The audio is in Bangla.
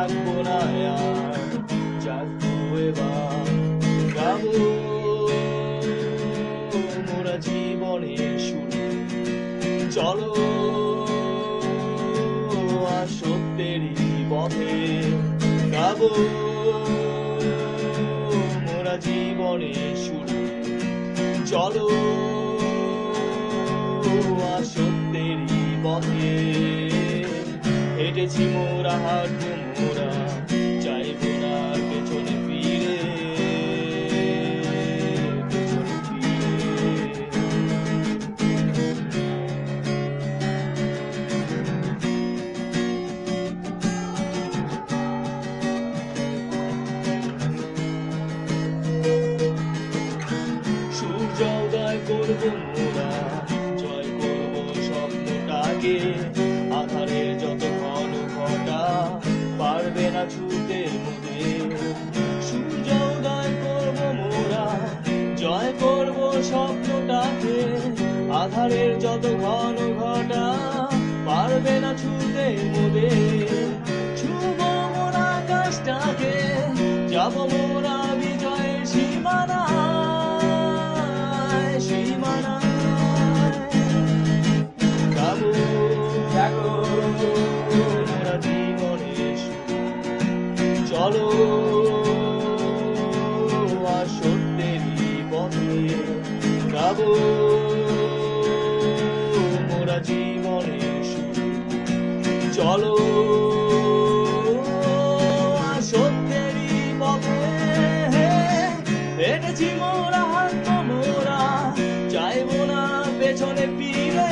থাকবো না আর, জাগবো এবার, গাবো মোরা জীবনের শুরু। চলো আর সত্যেরই পথে গাবো মোরা জীবনের শুরু। চলো আর সত্যেরই পথে হেঁটেছি মোরা, হাঁটবো মোরা, চাইবো না পেছনে ফিরে, পেছনে ফিরে। সূর্যোদয় করবো মোরা, জয় করবো স্বপ্নটাকে, আধারের যত ঘন ঘটা পারবে না ছুটে মোদের। সূর্যোদয় করবো মোরা, জয় করবো স্বপ্নটাকে, আধারের যত ঘন ঘটা পারবে না ছুটে মোদের। ছুব মোরা আকাশটাকে, যাব মোরা বিজয়ের সীমানায়, সীমানায়। গাবো মোরা জীবনের শুরু। চলো আর সত্যেরই পথে গাবো মোরা জীবনের শুরু। চলো আর সত্যেরই পথে হেঁটেছি মোরা, হাঁটবো মোরা, চাইবো না পেছনে ফিরে।